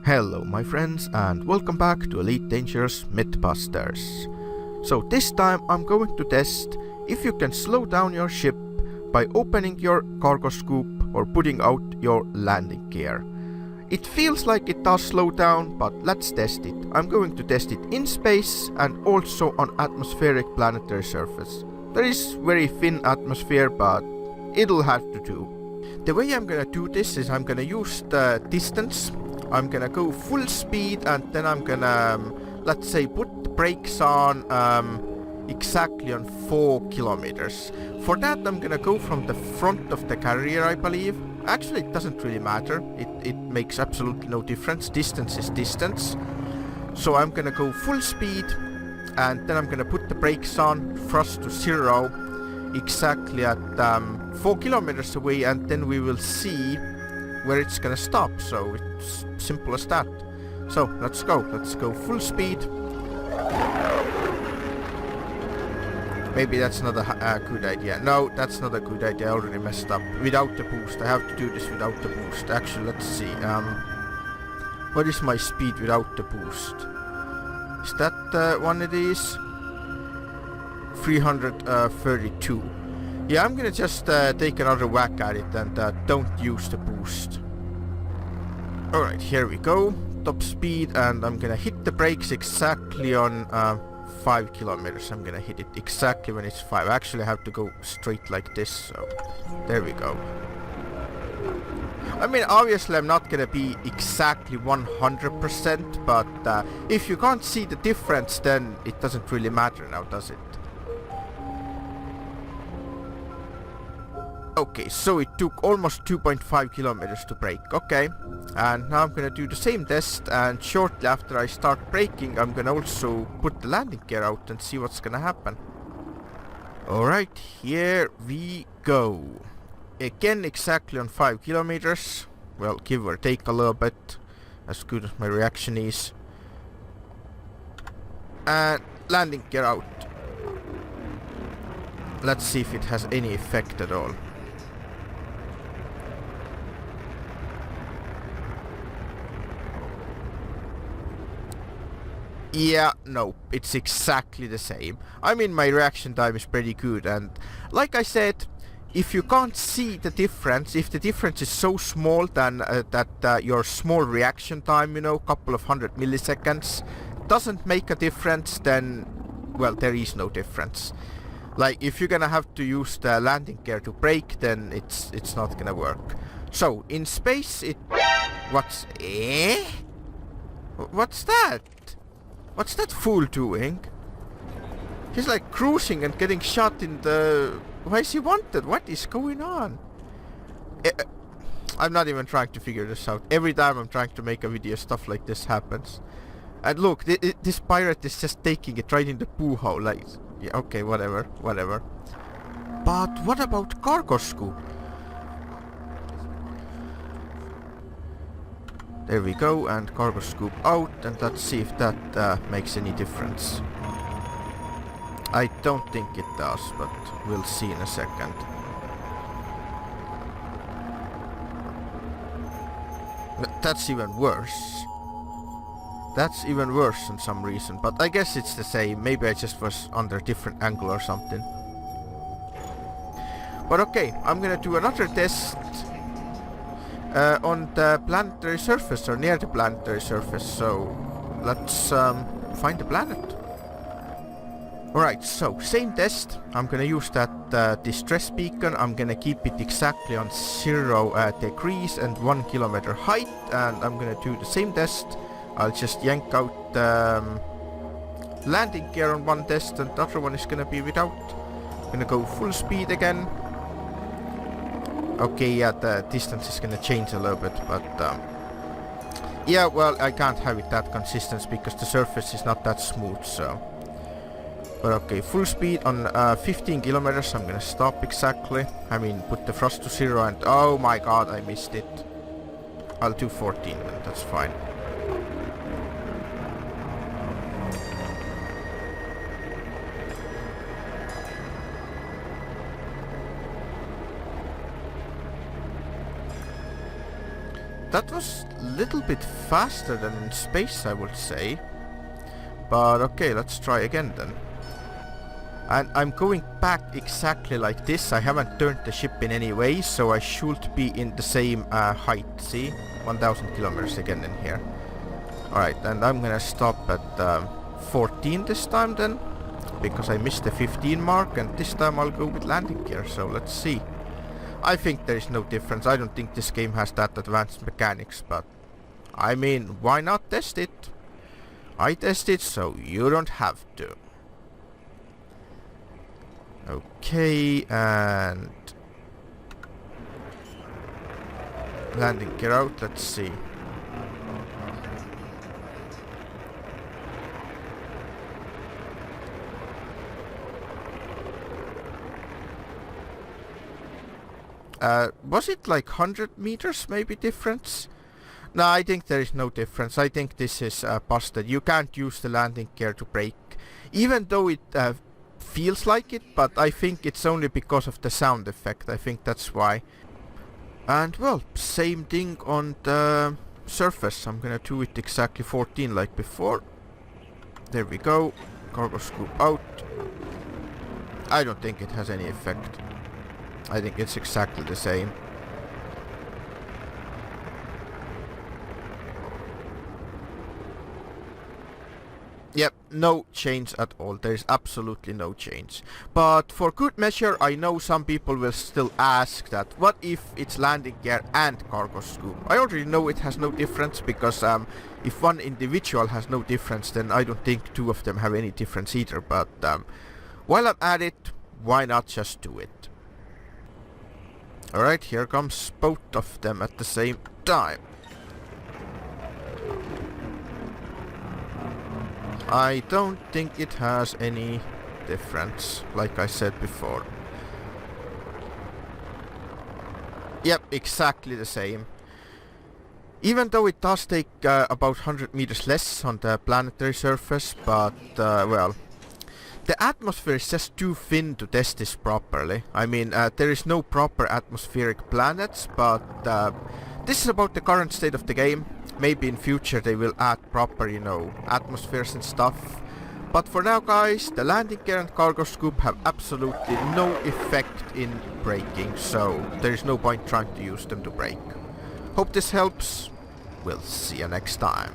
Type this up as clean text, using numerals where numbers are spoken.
Hello my friends and welcome back to Elite Dangerous Mythbusters. So this time I'm going to test if you can slow down your ship by opening your cargo scoop or putting out your landing gear. It feels like it does slow down, but let's test it. I'm going to test it in space and also on atmospheric planetary surface. There is very thin atmosphere, but it'll have to do. The way I'm gonna do this is I'm gonna use the distance. I'm gonna go full speed and then I'm gonna, let's say, put the brakes on exactly on 4 kilometers. For that I'm gonna go from the front of the carrier, I believe. Actually, it doesn't really matter. It makes absolutely no difference. Distance is distance. So I'm gonna go full speed and then I'm gonna put the brakes on, thrust to 0, exactly at 4 kilometers away, and then we will see where it's gonna stop. So it's simple as that. So let's go full speed. Maybe that's not a good idea. No, that's not a good idea. I already messed up. Without the boost. I have to do this without the boost. Actually, let's see. What is my speed without the boost? Is that one of these? 332. Yeah, I'm gonna just take another whack at it and don't use the boost. Alright, here we go. Top speed, and I'm gonna hit the brakes exactly on 5 kilometers. I'm gonna hit it exactly when it's 5. Actually, I have to go straight like this, so there we go. I mean, obviously I'm not gonna be exactly 100%, but if you can't see the difference, then it doesn't really matter now, does it? Okay, so it took almost 2.5 kilometers to brake. Okay, and now I'm gonna do the same test, and shortly after I start braking I'm gonna also put the landing gear out and see what's gonna happen. Alright, here we go. Again, exactly on 5 kilometers. Well, give or take a little bit, as good as my reaction is. And landing gear out. Let's see if it has any effect at all. Yeah, no, it's exactly the same. I mean, my reaction time is pretty good, and like I said, if you can't see the difference, if the difference is so small then that your small reaction time, you know, couple of 100 milliseconds, doesn't make a difference, then, well, there is no difference. Like, if you're gonna have to use the landing gear to brake, then it's not gonna work. So, in space, What's that? What's that fool doing? He's like cruising and getting shot in the... Why is he wanted? What is going on? I'm not even trying to figure this out. Every time I'm trying to make a video, stuff like this happens. And look, this pirate is just taking it right in the poo hole. Like, yeah, okay, whatever. But what about cargo scoop? There we go, and cargo scoop out, and let's see if that makes any difference. I don't think it does, but we'll see in a second. That's even worse. That's even worse for some reason, but I guess it's the same. Maybe I just was under a different angle or something. But okay, I'm gonna do another test on the planetary surface, or near the planetary surface, so let's find the planet. Alright, so same test. I'm gonna use that distress beacon. I'm gonna keep it exactly on 0 degrees and 1 kilometer height, and I'm gonna do the same test. I'll just yank out the landing gear on one test, and the other one is gonna be without. I'm gonna go full speed again. Okay, yeah, the distance is gonna change a little bit, but yeah, well, I can't have it that consistent because the surface is not that smooth, so. But okay, full speed on 15 kilometers. I'm gonna stop exactly. I mean, put the thrust to 0, and oh my god, I missed it. I'll do 14 then, that's fine. That was little bit faster than in space, I would say. But okay, let's try again then. And I'm going back exactly like this. I haven't turned the ship in any way, so I should be in the same height. See? 1000 kilometers again in here. Alright, and I'm gonna stop at 14 this time then, because I missed the 15 mark, and this time I'll go with landing gear, so let's see. I think there is no difference. I don't think this game has that advanced mechanics, but I mean, why not test it? I test it, so you don't have to. Okay, and landing gear out, let's see. Was it like 100 meters maybe difference? No, I think there is no difference. I think this is busted. You can't use the landing gear to brake, even though it feels like it, but I think it's only because of the sound effect. I think that's why. And well, same thing on the surface. I'm gonna do it exactly 14 like before. There we go. Cargo scoop out. I don't think it has any effect. I think it's exactly the same. Yep, no change at all. There is absolutely no change. But for good measure, I know some people will still ask that, what if it's landing gear and cargo scoop? I already know it has no difference, because if one individual has no difference, then I don't think two of them have any difference either. But while I'm at it, why not just do it? Alright, here comes both of them at the same time. I don't think it has any difference, like I said before. Yep, exactly the same. Even though it does take about 100 meters less on the planetary surface, but well, the atmosphere is just too thin to test this properly. I mean, there is no proper atmospheric planets, but this is about the current state of the game. Maybe in future they will add proper, you know, atmospheres and stuff. But for now, guys, the landing gear and cargo scoop have absolutely no effect in braking, so there is no point trying to use them to brake. Hope this helps. We'll see you next time.